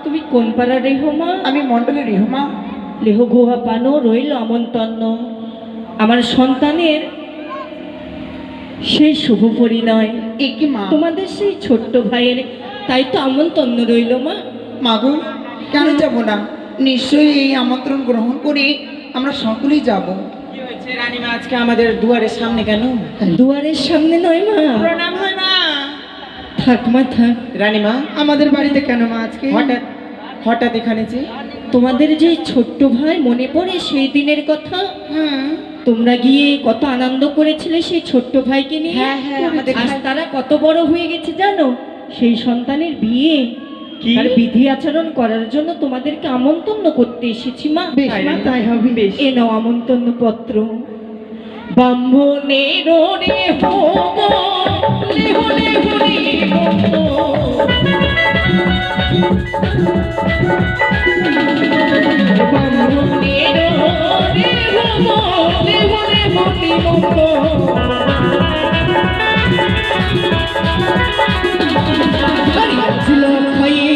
তুমি কোন পাড়ার রেহমা? আমি মন্ডলের রেহমা। লেহ গোহা পানো রইল আমন্তন্ন আমার সন্তানের সেই শুভ পরিণয়। একে মা, তোমাদের সেই ছোট্ট ভাইয়ের তাই তো আমন্তন্ন রইল মা। মাগো কেন যাব না, নিশ্চয়ই এই আমন্ত্রণ গ্রহণ করে আমরা সকলেই যাব। কি হয়েছে রানীমা আজকে আমাদের দুয়ারের সামনে কেন? দুয়ারের সামনে নয় মা, প্রণাম হয় মা। থাক মা থাক। রানীমা আমাদের বাড়িতে কেন মা আজকে হঠাৎ হঠাৎ এখানে যে? তোমাদের যে ছোট্ট ভাই মনে পড়ে সেই দিনের কথা? হ্যাঁ তোমরা গিয়ে কত আনন্দ করেছিলে সেই ছোট্ট ভাইকে নিয়ে। হ্যাঁ, হ্যাঁ, আমাদের আজ তারা কত বড় হয়ে গেছে জানো? সেই সন্তানের বিয়ে আর বিধি আচরণ করার জন্য তোমাদেরকে আমন্ত্রণ করতে এসেছি মা। বেশ মা, তাই হবে। বেশ এ নাও আমন্ত্রণ পত্র। ব্রাহ্মণের রে হোম লেহ লেহ নিমন্ত্রণ। ব্রাহ্মণের রে হোম লেহ লেহ নিমন্ত্রণ। অজিল খায়ে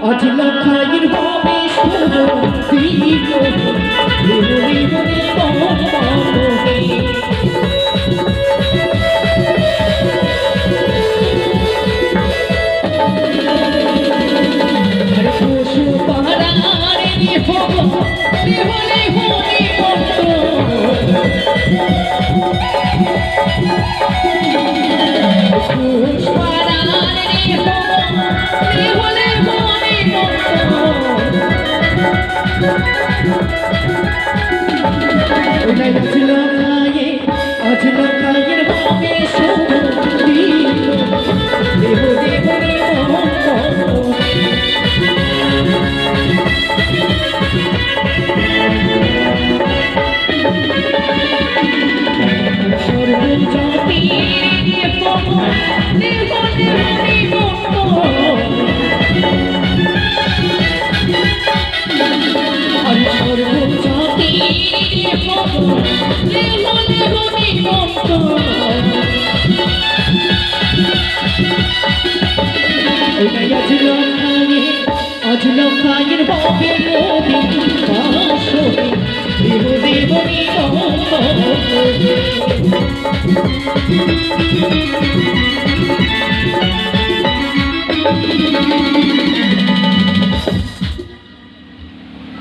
অজিল খায়ের হবে শুভ দিল লেহ লেহ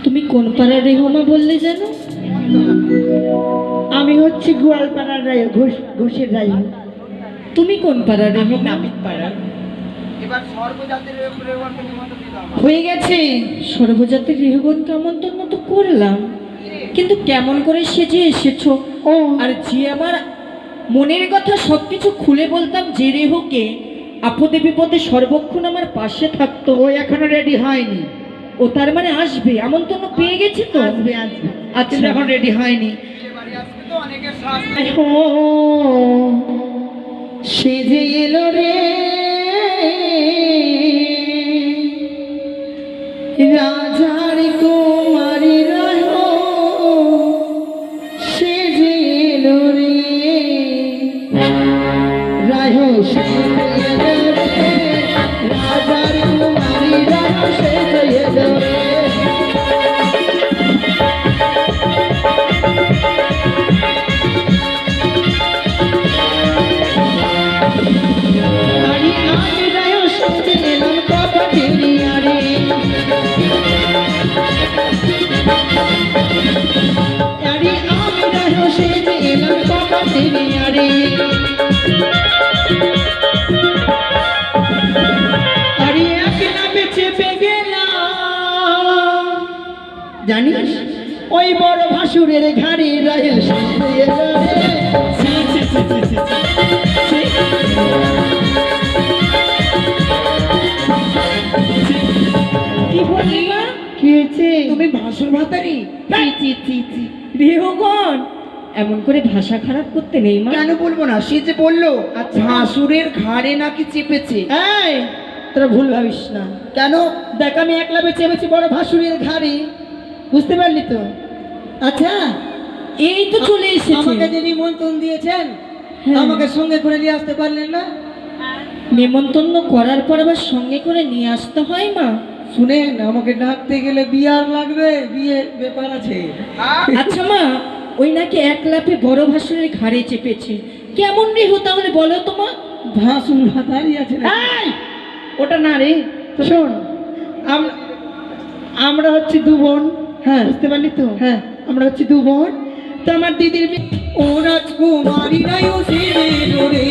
তুমি কোন পাড়ার রেহমা বললে জানো? আমি হচ্ছে গোয়ালপাড়ার রায়, ঘোষের রায়। তুমি কোন পাড়ার রেহমা? নাপিত পাড়া। হয়ে গেছে। সর্বজাতির রেহগণকে আমন্ত্রণ তো করলাম, কিন্তু কেমন করে সেজে এসেছো? ও আর যে আমার মনের কথা সবকিছু খুলে বলতাম, যে রেহকে আপদে বিপদে সর্বক্ষণ আমার পাশে থাকতো, ও এখনো রেডি হয়নি। ও তার মানে আসবে, আমন্ত্রণ পেয়ে গেছে তো? আসবে আসবে, আচ্ছা এখন রেডি হয়নি। ও সে যে এলো রে রাজার কুমারী রায় সে যে এলো রে রায় সে যে এলো রে রাজার কুমারী রায় সে যে এলো রে জানিস ওই বড় ভাসুরের ঘাড়ি রায় কি বললি মা? কি হয়েছে তুমি ভাসুর ভাতারি রেহগণ এমন করে ভাষা খারাপ করতে নেই মা। কেন বলবো না, সে যে বললো ভাসুরের ঘাড়ে নাকি চেপেছে। এই তোরা ভুল ভাবিস না। কেন? দেখ আমি একলাবে চেপেছি বড় ভাসুরের ঘাড়ে, বুঝতে পারলি তো? আচ্ছা এই তো চলে এসেছে। আমাকে যে নিমন্ত্রণ দিয়েছেন হ্যাঁ। আমাকে সঙ্গে করে নিয়ে আসতে পারলেন না? নেমন্তন্ন করার পর আবার সঙ্গে করে নিয়ে আসতে হয় মা? শুনেন, আমাকে ডাকতে গেলে বিয়ার লাগবে, বিয়ে ব্যাপার আছে। আচ্ছা মা, ওই নাকি এক লাফে বড় ভাসুরের ঘাড়ে চেপেছে, কেমন রেহ তাহলে বলো তো মা? ভাসুর ভাতারি আছে না? এই, ওটা না রে। শোন, আমরা হচ্ছে দু বোন, হ্যাঁ বুঝতে পারলি তো? হ্যাঁ আমরা হচ্ছে দু বোন। তো আমার দিদির ও রাজকুমারী নাই ও সে রে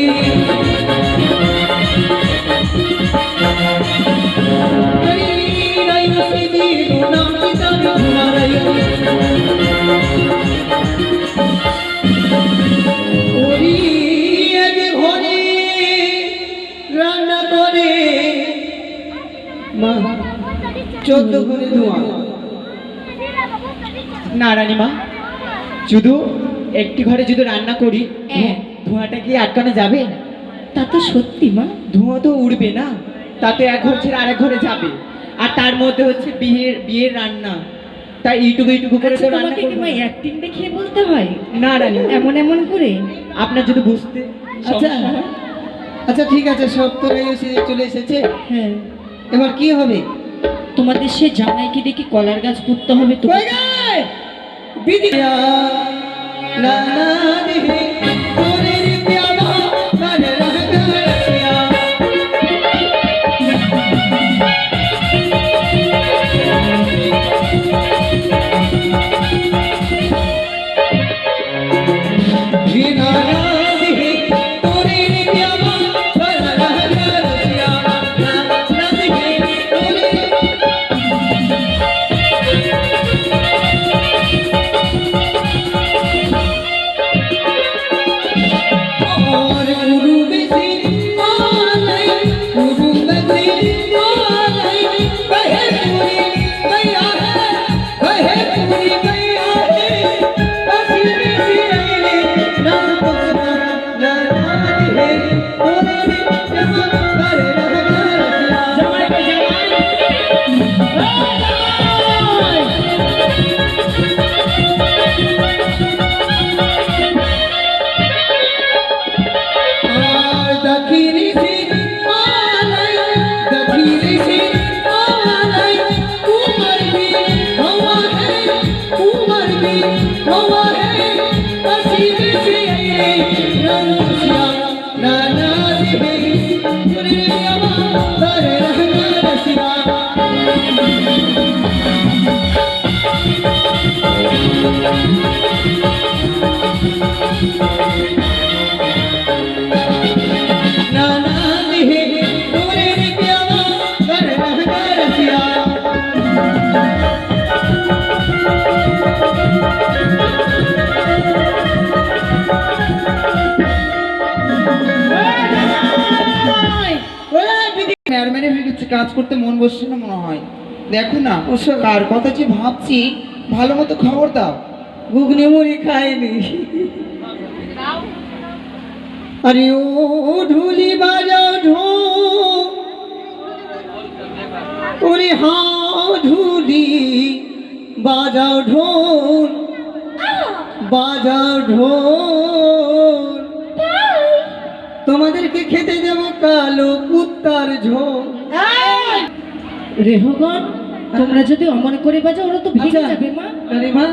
রান্না করে 14 ঘরে ধোঁয়া। না রানীমা, শুধু একটি ঘরে যদি রান্না করি ধোঁয়াটা কি আটকানো যাবে? তা তো সত্যি মা। ধোঁয়া তো উড়বে না, তাতে এক ঘর ছেড়ে আরেক ঘরে যাবে। আর তার মধ্যে হচ্ছে বিয়ের রান্না, তাই এইটুকু করে তো রান্না তোমাকে কি করবো মা না। অ্যাক্টিং দেখিয়ে বলতে হয়? না রানী, এমন এমন করে? আপনার যদি বুঝতে আচ্ছা সমস্যা হয়। আচ্ছা ঠিক আছে, সব তো এসে চলে এসেছে, হ্যাঁ, এবার কি হবে? তোমাদের সে জামাইকে দেখি কলার গাছ পুঁততে হবে তো। কই গে? বিদিয়া না না দেহে তোরে প্যারা কানে রহগা বিনা দেহে তোরে প্যারা কানে রহগা না না দেহে তোরে और उरुबे से आलय उरुबे से आलय कहे पूरी मैया है कहे पूरी मैया है असीबे से आले नाम पकड़ा नाम है ओरे जमा करे रहना जमाई पे दखिनी से आलय दखिनी से आलय उमर भी हवा है उमर भी हवा है असीबे से आले रंसिया नाना दे रे यावा करे रहना रसिया नाना दे रे यावा करे रहना रसिया মেরমেরে হয়ে গেছে, কাজ করতে মন বসছে না মনে হয়। দেখো না কার কথা যে ভাবছি, ভালো মতো খবর দাও। ঘুগনি মুড়ি খাইনি। আরে ও ঢুলি বাজাও ঢোল, ওরে হা ঢুলি বাজাও ঢোল, বাজাও ঢোল, তোমাদেরকে খেতে দেব কালো কুত্তার ঝোল। রেহগণ, তোমরা যদি অমন করে বাজাও ওরা তো ভেঙে আচ্ছা। যাবে মা। আরে মা